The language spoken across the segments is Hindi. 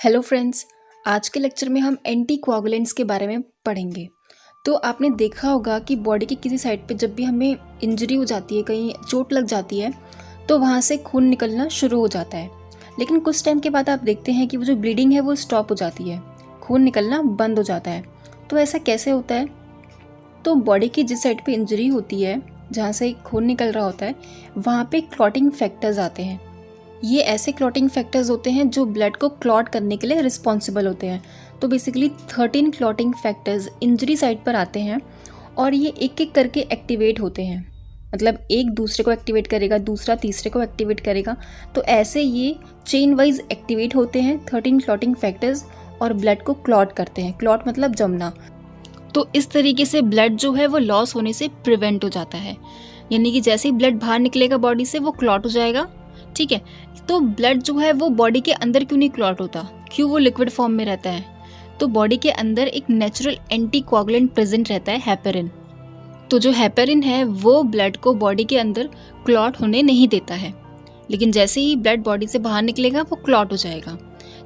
Hello friends. आज के लेक्चर में हम एंटीकोआगुलेंट्स के बारे में पढ़ेंगे। तो आपने देखा होगा कि बॉडी की किसी साइड पे जब भी हमें इंजरी हो जाती है, कहीं चोट लग जाती है, तो वहाँ से खून निकलना शुरू हो जाता है। लेकिन कुछ टाइम के बाद आप देखते हैं कि वो जो ब्लीडिंग है वो स्टॉप हो जाती है, खून निकलना बंद हो जाता है। तो ऐसा कैसे होता है? तो बॉडी की जिस साइड पर इंजरी होती है, जहाँ से खून निकल रहा होता है, वहाँ पे क्लॉटिंग फैक्टर्स आते हैं। ये ऐसे क्लॉटिंग फैक्टर्स होते हैं जो ब्लड को क्लॉट करने के लिए रिस्पॉन्सिबल होते हैं। तो basically 13 clotting factors injury site पर आते हैं और ये एक एक करके एक्टिवेट होते हैं। मतलब एक दूसरे को एक्टिवेट करेगा, दूसरा तीसरे को एक्टिवेट करेगा। तो ऐसे ये चेन वाइज एक्टिवेट होते हैं 13 क्लॉटिंग फैक्टर्स और ब्लड को क्लॉट करते हैं। क्लॉट मतलब जमना। तो इस तरीके से ब्लड जो है वो लॉस होने से प्रिवेंट हो जाता है। यानी कि जैसे ही ब्लड बाहर निकलेगा बॉडी से वो क्लॉट हो जाएगा। ठीक है। तो ब्लड जो है वो बॉडी के अंदर क्यों नहीं क्लॉट होता, क्यों वो लिक्विड फॉर्म में रहता है? तो बॉडी के अंदर एक नेचुरल एंटीकोआगुलेंट प्रेजेंट रहता है, हेपेरिन। तो जो हेपेरिन है वो ब्लड को बॉडी के अंदर क्लॉट होने नहीं देता है। लेकिन जैसे ही ब्लड बॉडी से बाहर निकलेगा वो क्लॉट हो जाएगा।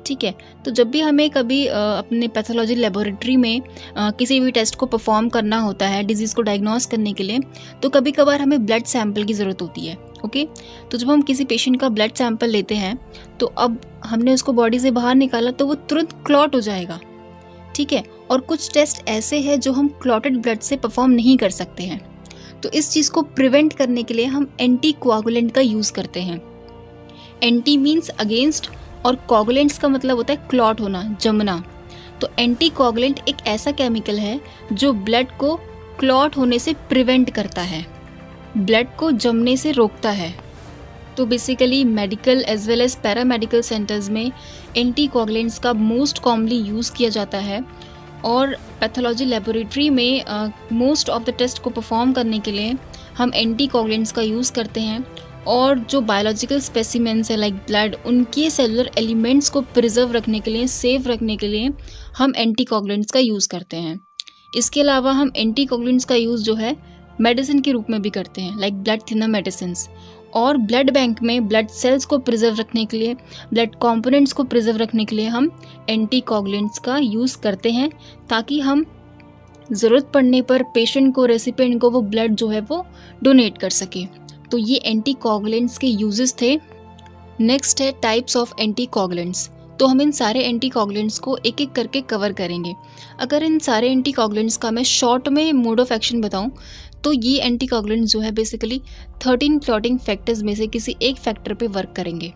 ठीक है। तो जब भी हमें कभी अपने पैथोलॉजी लेबोरेटरी में किसी भी टेस्ट को परफॉर्म करना होता है डिजीज़ को डायग्नोस करने के लिए, तो कभी कभार हमें ब्लड सैंपल की ज़रूरत होती है। ओके। तो जब हम किसी पेशेंट का ब्लड सैंपल लेते हैं तो अब हमने उसको बॉडी से बाहर निकाला तो वो तुरंत क्लॉट हो जाएगा। ठीक है। और कुछ टेस्ट ऐसे हैं जो हम क्लॉटेड ब्लड से परफॉर्म नहीं कर सकते हैं। तो इस चीज़ को प्रिवेंट करने के लिए हम एंटीकोआगुलेंट का यूज़ करते हैं। एंटी मीन्स अगेंस्ट और कोआगुलेंट्स का मतलब होता है क्लॉट होना, जमना। तो एंटीकोआगुलेंट एक ऐसा केमिकल है जो ब्लड को क्लॉट होने से प्रिवेंट करता है, ब्लड को जमने से रोकता है। तो basically medical as well as paramedical centres में एंटीकोआगुलेंट्स का मोस्ट कॉमनली यूज़ किया जाता है और पैथोलॉजी लेबोरेटरी में मोस्ट ऑफ द टेस्ट को परफॉर्म करने के लिए हम एंटीकोआगुलेंट्स का यूज़ करते हैं। और जो बायोलॉजिकल स्पेसिमेंट्स है लाइक ब्लड, उनके सेलुलर एलिमेंट्स को प्रिजर्व रखने के लिए, सेफ रखने के लिए हम एंटीकोआगुलेंट्स का यूज़ करते हैं। इसके अलावा हम एंटीकोआगुलेंट्स का यूज़ जो है मेडिसिन के रूप में भी करते हैं, लाइक ब्लड थिनर मेडिसिन। और ब्लड बैंक में ब्लड सेल्स को प्रिजर्व रखने के लिए, ब्लड कंपोनेंट्स को प्रिजर्व रखने के लिए हम एंटीकोआगुलेंट्स का यूज़ करते हैं, ताकि हम ज़रूरत पड़ने पर पेशेंट को, रेसिपिएंट को वो ब्लड जो है वो डोनेट कर सके। तो ये एंटीकोआगुलेंट्स के यूजेस थे। नेक्स्ट है टाइप्स ऑफ एंटीकोआगुलेंट्स। तो हम इन सारे एंटीकोआगुलेंट्स को एक एक करके कवर करेंगे। अगर इन सारे एंटीकोआगुलेंट्स का मैं शॉर्ट में मोड ऑफ एक्शन बताऊं तो ये एंटीकोआगुलेंट्स जो है बेसिकली 13 क्लॉटिंग फैक्टर्स में से किसी एक फैक्टर पे वर्क करेंगे।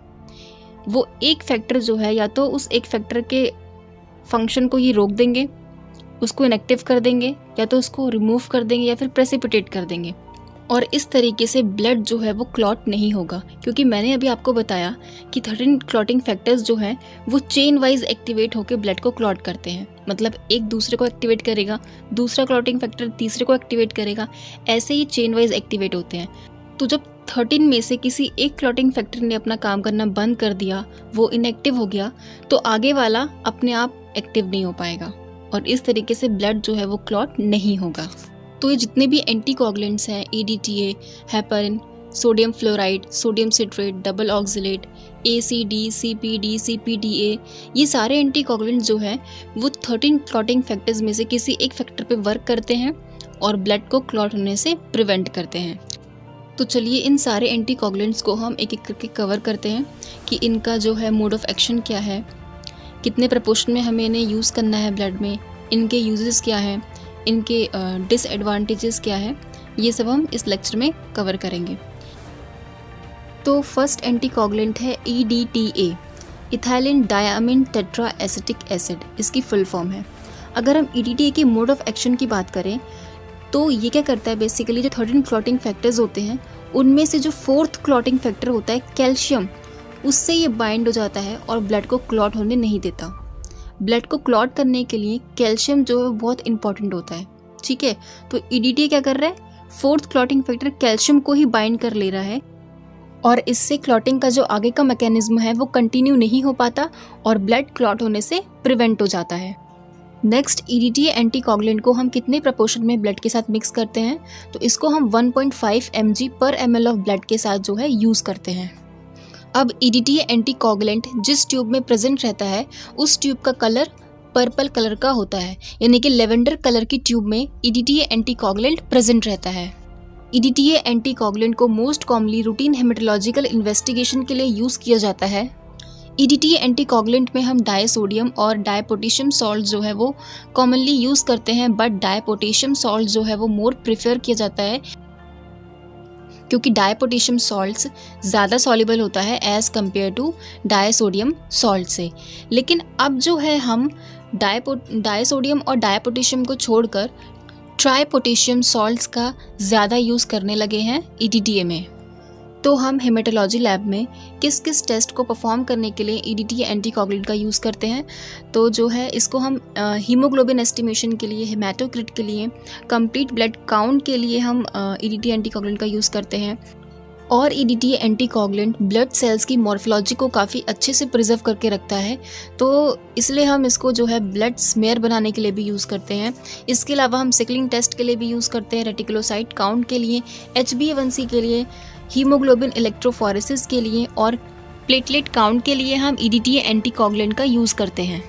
वो एक फैक्टर जो है या तो उस एक फैक्टर के फंक्शन को ये रोक देंगे, उसको इनएक्टिव कर देंगे, या तो उसको रिमूव कर देंगे, या फिर प्रेसिपिटेट कर देंगे। और इस तरीके से ब्लड जो है वो क्लॉट नहीं होगा, क्योंकि मैंने अभी आपको बताया कि 13 क्लॉटिंग फैक्टर्स जो हैं वो चेन वाइज एक्टिवेट होकर ब्लड को क्लॉट करते हैं। मतलब एक दूसरे को एक्टिवेट करेगा, दूसरा क्लॉटिंग फैक्टर तीसरे को एक्टिवेट करेगा, ऐसे ही चेन वाइज एक्टिवेट होते हैं। तो जब 13 में से किसी एक क्लॉटिंग फैक्टर ने अपना काम करना बंद कर दिया, वो इनएक्टिव हो गया, तो आगे वाला अपने आप एक्टिव नहीं हो पाएगा और इस तरीके से ब्लड जो है वो क्लॉट नहीं होगा। तो ये जितने भी एंटीकोआगुलेंट्स हैं, EDTA, heparin, sodium fluoride, sodium citrate, double oxalate, ACD, CPD, CPDA, ये सारे एंटीकोआगुलेंट्स जो हैं वो 13 क्लॉटिंग फैक्टर्स में से किसी एक फैक्टर पे वर्क करते हैं और ब्लड को क्लॉट होने से प्रिवेंट करते हैं। तो चलिए इन सारे एंटीकोआगुलेंट्स को हम एक एक करके कवर करते हैं कि इनका जो है मोड ऑफ एक्शन क्या है, कितने प्रपोर्शन में हमें इन्हें यूज़ करना है ब्लड में, इनके यूजेस क्या हैं, इनके डिसएडवांटेजेस क्या है, ये सब हम इस लेक्चर में कवर करेंगे। तो फर्स्ट एंटीकोआगुलेंट है EDTA, ethylene diamine tetra acetic acid, इसकी फुल फॉर्म है। अगर हम EDTA के मोड ऑफ एक्शन की बात करें तो ये क्या करता है, बेसिकली जो 13 क्लॉटिंग फैक्टर्स होते हैं उनमें से जो 4th क्लॉटिंग फैक्टर होता है कैल्शियम, उससे ये बाइंड हो जाता है और ब्लड को क्लॉट होने नहीं देता। ब्लड को क्लॉट करने के लिए कैल्शियम जो है बहुत इंपॉर्टेंट होता है। ठीक है। तो EDTA क्या कर रहा है, 4th क्लॉटिंग फैक्टर कैल्शियम को ही बाइंड कर ले रहा है और इससे क्लॉटिंग का जो आगे का मैकेनिज्म है वो कंटिन्यू नहीं हो पाता और ब्लड क्लॉट होने से प्रिवेंट हो जाता है। नेक्स्ट, EDTA एंटीकोआगुलेंट को हम कितने प्रपोर्शन में ब्लड के साथ मिक्स करते हैं, तो इसको हम 1.5 mg पर ml ऑफ ब्लड के साथ जो है यूज़ करते हैं। अब EDTA एंटीकोगुलेंट जिस ट्यूब में प्रेजेंट रहता है उस ट्यूब का कलर पर्पल कलर का होता है, यानी कि लेवेंडर कलर की ट्यूब में EDTA एंटीकोगुलेंट प्रेजेंट रहता है। EDTA एंटीकोगुलेंट को most commonly routine haematological investigation के लिए यूज़ किया जाता है। EDTA एंटीकोगुलेंट में हम डायसोडियम और डायपोटेशियम सॉल्ट जो है वो कॉमनली यूज़ करते हैं, बट डायपोटेशियम सॉल्ट जो है वो मोर प्रेफर किया जाता है क्योंकि डायपोटेशियम सॉल्ट्स ज़्यादा सॉल्युबल होता है एज़ कम्पेयर टू डायसोडियम सॉल्ट से। लेकिन अब जो है हम डायसोडियम और डायपोटेशियम को छोड़कर ट्राईपोटेशियम सॉल्ट्स का ज़्यादा यूज़ करने लगे हैं EDTA में। तो हम हेमेटोलॉजी लैब में किस किस टेस्ट को परफॉर्म करने के लिए EDTA एंटीकोगुलेंट का यूज़ करते हैं, तो जो है इसको हम हीमोग्लोबिन एस्टिमेशन के लिए, हेमाटोक्रिट के लिए, कंप्लीट ब्लड काउंट के लिए हम EDTA एंटीकोगुलेंट का यूज़ करते हैं। और EDTA एंटीकोगुलेंट ब्लड सेल्स की मॉर्फोलॉजी को काफ़ी अच्छे से प्रिजर्व करके रखता है, तो इसलिए हम इसको जो है ब्लड स्मेयर बनाने के लिए भी यूज़ करते हैं। इसके अलावा हम सिकलिंग टेस्ट के लिए भी यूज़ करते हैं, रेटिकुलोसाइट काउंट के लिए, HbA1c के लिए, हीमोग्लोबिन इलेक्ट्रोफोरेसिस के लिए और प्लेटलेट काउंट के लिए हम EDTA एंटीकोगुलेंट का यूज़ करते हैं।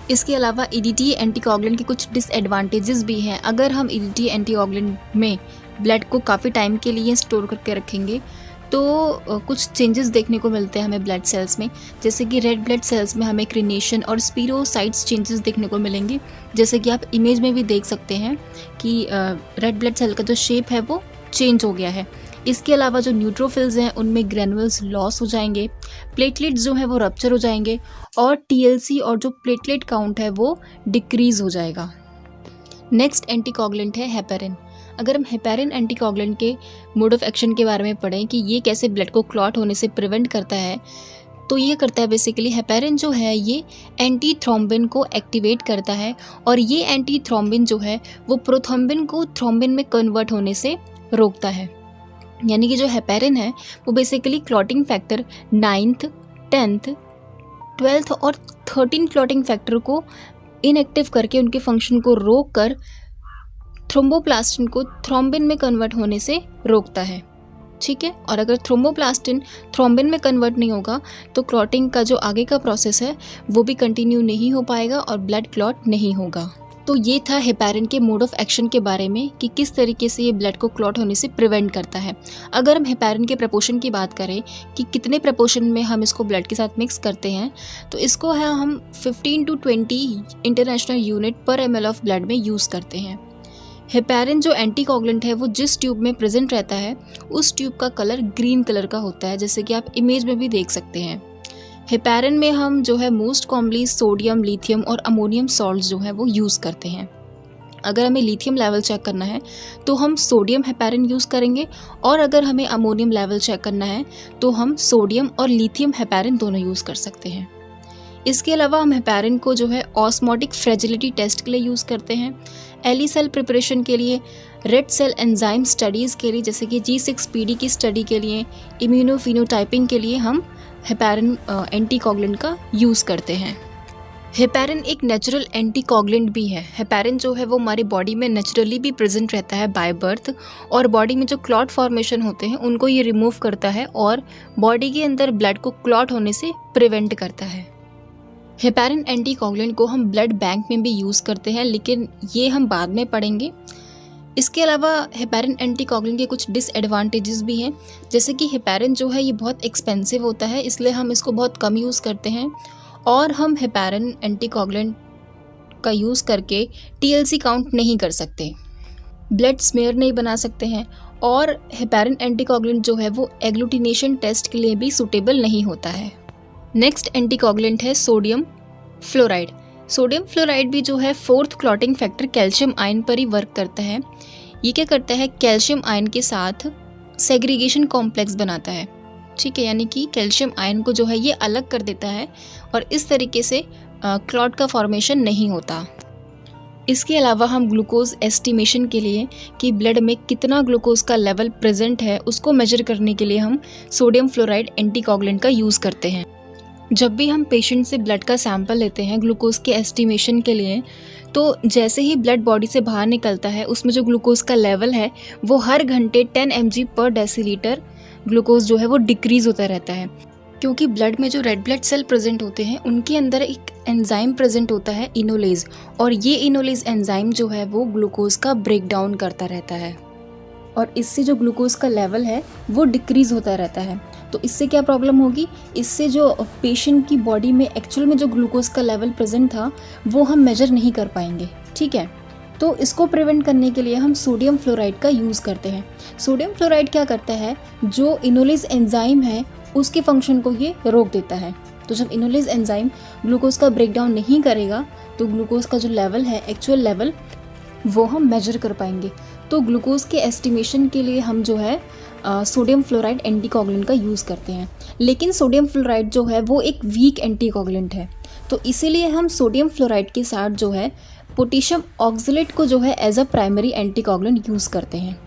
इसके अलावा EDTA एंटीकोगुलेंट के कुछ डिसएडवांटेजेस भी हैं। अगर हम EDTA एंटीकोगुलेंट में ब्लड को काफ़ी टाइम के लिए स्टोर करके रखेंगे तो कुछ चेंजेस देखने को मिलते हैं हमें ब्लड सेल्स में, जैसे कि रेड ब्लड सेल्स में हमें क्रिनेशन और स्पीरोसाइट्स चेंजेस देखने को मिलेंगे, जैसे कि आप इमेज में भी देख सकते हैं कि रेड ब्लड सेल का जो शेप है वो चेंज हो गया है। इसके अलावा जो न्यूट्रोफिल्स हैं उनमें ग्रेनुअल्स लॉस हो जाएंगे, प्लेटलेट्स जो है वो रप्चर हो जाएंगे और TLC और जो प्लेटलेट काउंट है वो डिक्रीज़ हो जाएगा। नेक्स्ट एंटीकोगुलेंट है हेपेरिन। अगर हम हेपेरिन एंटीकोगुलेंट के मोड ऑफ एक्शन के बारे में पढ़ें कि ये कैसे ब्लड को क्लॉट होने से प्रिवेंट करता है, तो ये करता है बेसिकली हेपेरिन जो है ये एंटी थ्रोम्बिन को एक्टिवेट करता है और ये एंटी थ्रोम्बिन जो है वो प्रोथ्रोम्बिन को थ्रोम्बिन में कन्वर्ट होने से रोकता है। यानी कि जो हेपेरिन है वो basically clotting factor 9th, 10th, 12th और 13 क्लॉटिंग फैक्टर को इनएक्टिव करके उनके फंक्शन को रोक कर थ्रोम्बोप्लास्टिन को थ्रोम्बिन में कन्वर्ट होने से रोकता है। ठीक है, और अगर थ्रोम्बोप्लास्टिन थ्रोम्बिन में कन्वर्ट नहीं होगा तो क्लॉटिंग का जो आगे का प्रोसेस है वो भी कंटिन्यू नहीं हो पाएगा और ब्लड क्लॉट नहीं होगा। तो ये था हेपेरिन के मोड ऑफ एक्शन के बारे में कि किस तरीके से ये ब्लड को क्लॉट होने से प्रिवेंट करता है। अगर हम हेपेरिन के प्रपोर्शन की बात करें कि कितने प्रपोर्शन में हम इसको ब्लड के साथ मिक्स करते हैं, तो इसको है हम 15 to 20 इंटरनेशनल यूनिट पर ml ऑफ ब्लड में यूज़ करते हैं। हेपेरिन जो एंटीकोगुलेंट है वो जिस ट्यूब में प्रेजेंट रहता है उस ट्यूब का कलर ग्रीन कलर का होता है, जैसे कि आप इमेज में भी देख सकते हैं। हेपेरिन में हम जो है मोस्ट कॉमनली सोडियम, लिथियम और अमोनियम सॉल्ट जो है वो यूज़ करते हैं। अगर हमें लिथियम लेवल चेक करना है तो हम सोडियम हेपेरिन यूज़ करेंगे और अगर हमें अमोनियम लेवल चेक करना है तो हम सोडियम और लिथियम हेपेरिन दोनों यूज़ कर सकते हैं। इसके अलावा हम हेपेरिन को जो है ऑस्मोटिक फ्रेजिलिटी टेस्ट के लिए यूज़ करते हैं, एली सेल प्रिपरेशन के लिए, रेड सेल एंजाइम स्टडीज़ के लिए जैसे कि G6PD की स्टडी के लिए, इम्यूनोफिनोटाइपिंग के लिए हम हेपेरिन एंटीकोगुलेंट का यूज़ करते हैं। हेपेरिन एक नेचुरल एंटीकोगुलेंट भी है। हेपेरिन जो है वो हमारी बॉडी में नेचुरली भी प्रेजेंट रहता है बाय बर्थ और बॉडी में जो क्लॉट फॉर्मेशन होते हैं उनको ये रिमूव करता है और बॉडी के अंदर ब्लड को क्लॉट होने से प्रिवेंट करता है। हेपेरिन एंटीकोगुलेंट को हम ब्लड बैंक में भी यूज़ करते हैं, लेकिन ये हम बाद में पढ़ेंगे। इसके अलावा हेपेरिन एंटीकोगुलेंट के कुछ डिसएडवांटेजेस भी हैं, जैसे कि हेपेरिन जो है ये बहुत एक्सपेंसिव होता है, इसलिए हम इसको बहुत कम यूज़ करते हैं और हम हेपेरिन एंटीकोगुलेंट का यूज़ करके TLC काउंट नहीं कर सकते, ब्लड स्मेयर नहीं बना सकते हैं और हेपेरिन एंटीकोगुलेंट जो है वो एग्लूटिनेशन टेस्ट के लिए भी सूटेबल नहीं होता है। नेक्स्ट एंटीकोगुलेंट है सोडियम फ्लोराइड। सोडियम फ्लोराइड भी जो है 4th clotting factor calcium ion पर ही वर्क करता है। ये क्या करता है, कैल्शियम आयन के साथ सेग्रीगेशन कॉम्प्लेक्स बनाता है। ठीक है, यानी कि कैल्शियम आयन को जो है ये अलग कर देता है और इस तरीके से क्लॉट का फॉर्मेशन नहीं होता। इसके अलावा हम ग्लूकोज एस्टिमेशन के लिए कि ब्लड में कितना ग्लूकोज का लेवल प्रेजेंट है उसको मेजर करने के लिए हम सोडियम फ्लोराइड एंटीकोगुलेंट का यूज़ करते हैं। जब भी हम पेशेंट से ब्लड का सैंपल लेते हैं ग्लूकोज के एस्टिमेशन के लिए, तो जैसे ही ब्लड बॉडी से बाहर निकलता है उसमें जो ग्लूकोज का लेवल है वो हर घंटे 10 mg पर डेसीलीटर ग्लूकोज जो है वो डिक्रीज़ होता रहता है। क्योंकि ब्लड में जो रेड ब्लड सेल प्रेजेंट होते हैं उनके अंदर एक एंजाइम प्रेजेंट होता है इनोलेज, और ये इनोलेज एंजाइम जो है वो ग्लूकोज का ब्रेक डाउन करता रहता है और इससे जो ग्लूकोज का लेवल है वो डिक्रीज़ होता रहता है। तो इससे क्या प्रॉब्लम होगी, इससे जो पेशेंट की बॉडी में एक्चुअल में जो ग्लूकोज का लेवल प्रेजेंट था वो हम मेजर नहीं कर पाएंगे। ठीक है, तो इसको प्रिवेंट करने के लिए हम सोडियम फ्लोराइड का यूज़ करते हैं। सोडियम फ्लोराइड क्या करता है, जो इनोलेज एंजाइम है उसके फंक्शन को ये रोक देता है। तो जब इनोलेज एंजाइम ग्लूकोज का ब्रेक डाउन नहीं करेगा तो ग्लूकोज का जो लेवल है, एक्चुअल लेवल, वो हम मेजर कर पाएंगे। तो ग्लूकोज के एस्टिमेशन के लिए हम जो है सोडियम फ्लोराइड एंटीकोगुलेंट का यूज़ करते हैं। लेकिन सोडियम फ्लोराइड जो है वो एक वीक एंटीकोगुलेंट है, तो इसीलिए हम सोडियम फ्लोराइड के साथ जो है पोटेशियम ऑक्सलेट को जो है as a primary anticoagulant use करते हैं।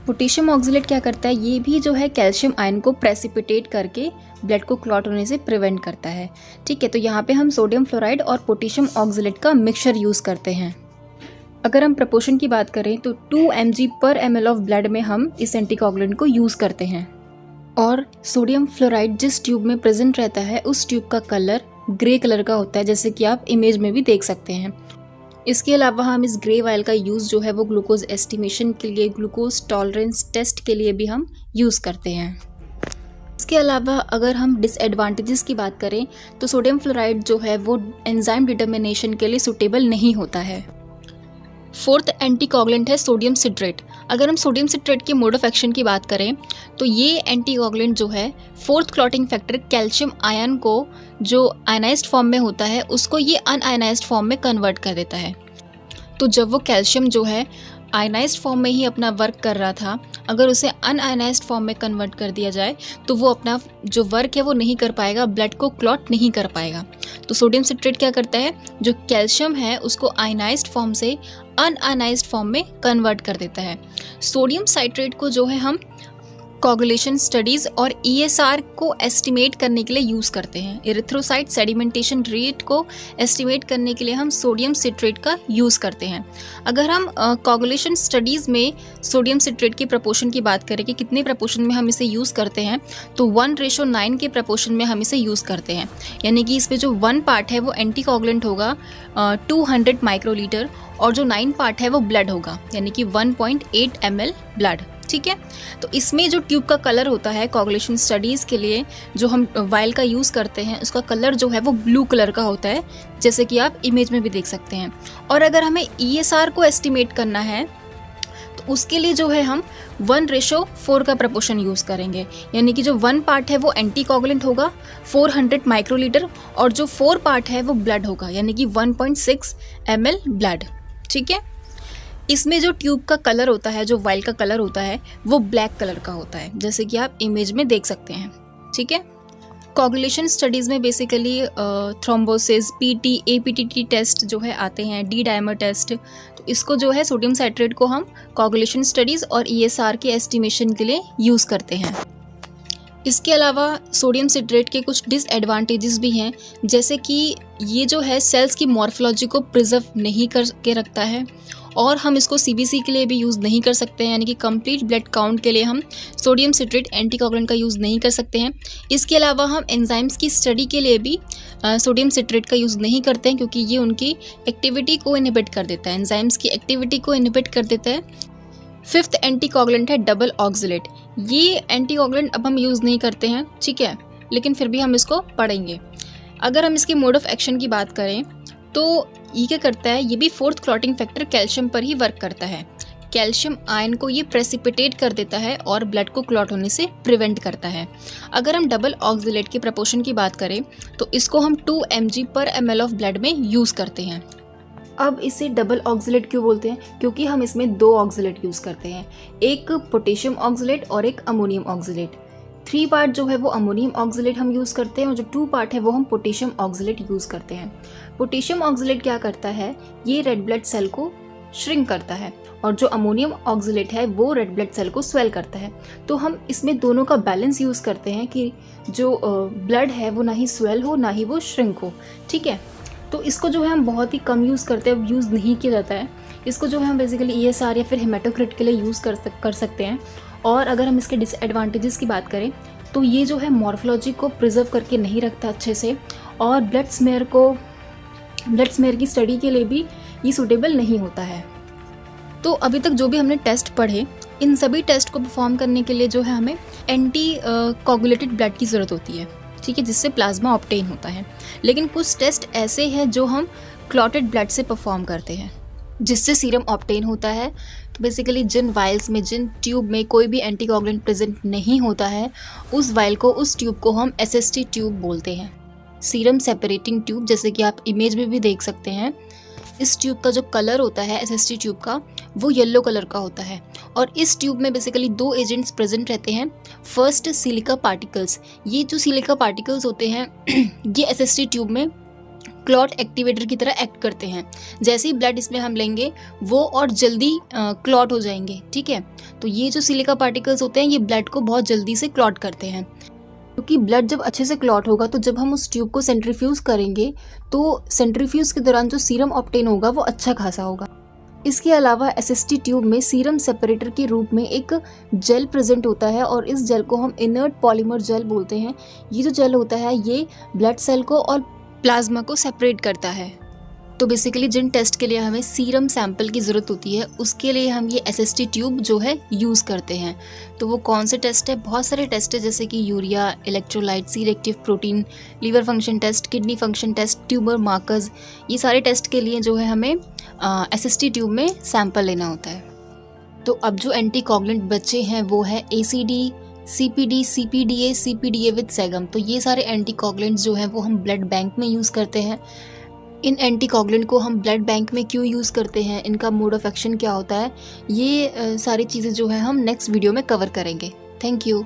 पोटेशियम ऑक्सलेट क्या करता है, ये भी जो है कैल्शियम आयन को प्रेसिपिटेट करके ब्लड को क्लॉट होने से प्रिवेंट करता है। ठीक है, तो यहाँ पे हम सोडियम फ्लोराइड और पोटेशियम ऑक्सलेट का मिक्सचर यूज़ करते हैं। अगर हम प्रपोर्शन की बात करें तो 2 mg/ml ऑफ ब्लड में हम इस एंटीकोगुलेंट को यूज़ करते हैं। और सोडियम फ्लोराइड जिस ट्यूब में प्रेजेंट रहता है उस ट्यूब का कलर ग्रे कलर का होता है, जैसे कि आप इमेज में भी देख सकते हैं। इसके अलावा हम इस ग्रे वायल का यूज़ जो है वो ग्लूकोज एस्टिमेशन के लिए, ग्लूकोज टॉलरेंस टेस्ट के लिए भी हम यूज़ करते हैं। इसके अलावा अगर हम डिसएडवांटेजेस की बात करें तो सोडियम फ्लोराइड जो है वो एंजाइम डिटर्मिनेशन के लिए सूटेबल नहीं होता है। फोर्थ एंटीकोगुलेंट है सोडियम सिट्रेट। अगर हम सोडियम सिट्रेट के मोड ऑफ एक्शन की बात करें तो ये एंटीकोगुलेंट जो है fourth clotting factor calcium ion को जो आयनाइज्ड फॉर्म में होता है उसको ये अनआयनाइज्ड फॉर्म में कन्वर्ट कर देता है। तो जब वो कैल्शियम जो है आयनाइज्ड फॉर्म में ही अपना वर्क कर रहा था, अगर उसे अनआयनाइज्ड फॉर्म में कन्वर्ट कर दिया जाए तो वो अपना जो वर्क है वो नहीं कर पाएगा, ब्लड को क्लॉट नहीं कर पाएगा। तो सोडियम सिट्रेट क्या करता है, जो कैल्शियम है उसको आयनाइज्ड फॉर्म से अनआयनाइज्ड फॉर्म में कन्वर्ट कर देता है। सोडियम साइट्रेट को जो है हम कोगुलेशन स्टडीज़ और ESR को एस्टिमेट करने के लिए यूज़ करते हैं। इरिथ्रोसाइट सेडिमेंटेशन रेट को एस्टिमेट करने के लिए हम सोडियम सिट्रेट का यूज़ करते हैं। अगर हम कोगुलेशन स्टडीज़ में सोडियम सिट्रेट के प्रपोर्शन की बात करें कि कितने प्रपोर्शन में हम इसे यूज़ करते हैं, तो 1:9 के प्रपोर्शन में हम इसे यूज़ करते हैं। यानी कि इसमें जो 1 पार्ट है वो एंटीकोगुलेंट होगा 200 माइक्रोलीटर और जो 9 पार्ट है वो ब्लड होगा, यानी कि 1.8 ml ब्लड। ठीक है, तो इसमें जो ट्यूब का कलर होता है कोगुलेशन स्टडीज़ के लिए जो हम वायल का यूज़ करते हैं उसका कलर जो है वो ब्लू कलर का होता है, जैसे कि आप इमेज में भी देख सकते हैं। और अगर हमें ESR को एस्टिमेट करना है तो उसके लिए जो है हम 1:4 का प्रपोर्शन यूज़ करेंगे। यानी कि जो 1 पार्ट है वो एंटीकोगुलेंट होगा 400 माइक्रोलीटर और जो 4 पार्ट है वो ब्लड होगा, यानी कि 1.6 ml ब्लड। ठीक है, इसमें जो ट्यूब का कलर होता है, जो वायल का कलर होता है वो ब्लैक कलर का होता है, जैसे कि आप इमेज में देख सकते हैं। ठीक है, कोगुलेशन स्टडीज़ में basically thrombosis, PT, APTT test जो है आते हैं, डी डायमर टेस्ट। तो इसको जो है सोडियम साइट्रेट को हम कोगुलेशन स्टडीज़ और ESR के एस्टिमेशन के लिए यूज़ करते हैं। इसके अलावा सोडियम सिट्रेट के कुछ डिसएडवांटेजेस भी हैं, जैसे कि ये जो है सेल्स की मॉर्फोलॉजी को प्रिजर्व नहीं करके रखता है और हम इसको CBC के लिए भी यूज़ नहीं कर सकते हैं, यानी कि कंप्लीट ब्लड काउंट के लिए हम सोडियम सिट्रेट एंटीकोगुलेंट का यूज़ नहीं कर सकते हैं। इसके अलावा हम एंजाइम्स की स्टडी के लिए भी सोडियम सिट्रेट का यूज़ नहीं करते हैं, क्योंकि ये उनकी एक्टिविटी को इनहिबिट कर देता है, एंजाइम्स की एक्टिविटी को इनहिबिट कर देता है। फिफ्थ एंटीकोगुलेंट है डबल ऑक्सलेट। ये एंटीकोगुलेंट अब हम यूज़ नहीं करते हैं, ठीक है, लेकिन फिर भी हम इसको पढ़ेंगे। अगर हम इसके मोड ऑफ एक्शन की बात करें तो ये क्या करता है, ये भी फोर्थ क्लॉटिंग फैक्टर कैल्शियम पर ही वर्क करता है। कैल्शियम आयन को ये प्रेसिपिटेट कर देता है और ब्लड को क्लॉट होने से प्रिवेंट करता है। अगर हम डबल ऑक्सलेट के प्रपोर्शन की बात करें तो इसको हम 2 mg/ml ऑफ ब्लड में यूज़ करते हैं। अब इसे डबल ऑक्सलेट क्यों बोलते हैं, क्योंकि हम इसमें 2 ऑक्सलेट यूज़ करते हैं, एक पोटेशियम ऑक्सलेट और एक अमोनियम ऑक्सलेट। 3 पार्ट जो है वो अमोनियम ऑक्सलेट हम यूज़ करते हैं और जो 2 पार्ट है वो हम पोटेशियम ऑक्सलेट यूज़ करते हैं। पोटेशियम ऑक्सलेट क्या करता है, ये रेड ब्लड सेल को श्रिंक करता है और जो अमोनियम ऑक्सलेट है वो रेड ब्लड सेल को स्वेल करता है। तो हम इसमें दोनों का बैलेंस यूज़ करते हैं कि जो ब्लड है वो ना ही स्वेल हो ना ही वो श्रिंक हो। ठीक है, तो इसको जो है हम बहुत ही कम यूज़ करते हैं, यूज़ नहीं किया जाता है। इसको जो है हम बेसिकली ESR या फिर हेमाटोक्रिट के लिए यूज़ कर सकते हैं। और अगर हम इसके डिसएडवांटेजेस की बात करें तो ये जो है मॉर्फोलॉजी को प्रिजर्व करके नहीं रखता अच्छे से, और ब्लड स्मेयर की स्टडी के लिए भी ये सूटेबल नहीं होता है। तो अभी तक जो भी हमने टेस्ट पढ़े, इन सभी टेस्ट को परफॉर्म करने के लिए जो है हमें एंटी कोगुलेटेड ब्लड की ज़रूरत होती है, ठीक है, जिससे प्लाज्मा ऑब्टेन होता है। लेकिन कुछ टेस्ट ऐसे हैं जो हम क्लॉटेड ब्लड से परफॉर्म करते हैं, जिससे सीरम ऑब्टेन होता है। तो बेसिकली जिन वाइल्स में, जिन ट्यूब में कोई भी एंटीकोगुलेंट प्रेजेंट नहीं होता है, उस वाइल को, उस ट्यूब को हम SST ट्यूब बोलते हैं, सीरम सेपरेटिंग ट्यूब, जैसे कि आप इमेज में भी देख सकते हैं। इस ट्यूब का जो कलर होता है SST ट्यूब का, वो येलो कलर का होता है, और इस ट्यूब में बेसिकली 2 एजेंट्स प्रेजेंट रहते हैं। First, silica particles. ये जो सिलिका पार्टिकल्स होते हैं ये SST ट्यूब में क्लॉट एक्टिवेटर की तरह एक्ट करते हैं। जैसे ही ब्लड इसमें हम लेंगे वो और जल्दी क्लॉट हो जाएंगे, ठीक है। तो ये जो सिलिका पार्टिकल्स होते हैं ये ब्लड को बहुत जल्दी से क्लॉट करते हैं। क्योंकि ब्लड जब अच्छे से क्लॉट होगा तो जब हम उस ट्यूब को सेंट्रीफ्यूज करेंगे तो सेंट्रीफ्यूज के दौरान जो सीरम ऑब्टेन होगा वो अच्छा खासा होगा। इसके अलावा SST ट्यूब में सीरम सेपरेटर के रूप में एक जेल प्रेजेंट होता है, और इस जेल को हम इनर्ट पॉलीमर जेल बोलते हैं। ये जो जेल होता है ये ब्लड सेल को और प्लाज्मा को सेपरेट करता है। तो बेसिकली जिन टेस्ट के लिए हमें सीरम सैंपल की ज़रूरत होती है उसके लिए हम ये SST ट्यूब जो है यूज़ करते हैं। तो वो कौन से टेस्ट है? बहुत सारे टेस्ट है, जैसे कि urea, electrolyte, C reactive protein, liver function test, kidney function test, tumour markers. ये सारे टेस्ट के लिए जो है हमें SST ट्यूब में सैंपल लेना होता है। तो अब जो एंटीकोगुलेंट बचे हैं वो है ACD, CPD, CPDA, CPDA with सेगम। तो ये सारे एंटीकोगुलेंट्स जो हैं वो हम ब्लड बैंक में यूज़ करते हैं। इन एंटीकोगुलेंट को हम ब्लड बैंक में क्यों यूज़ करते हैं, इनका मोड ऑफ एक्शन क्या होता है, ये सारी चीज़ें जो है हम नेक्स्ट वीडियो में कवर करेंगे। Thank you.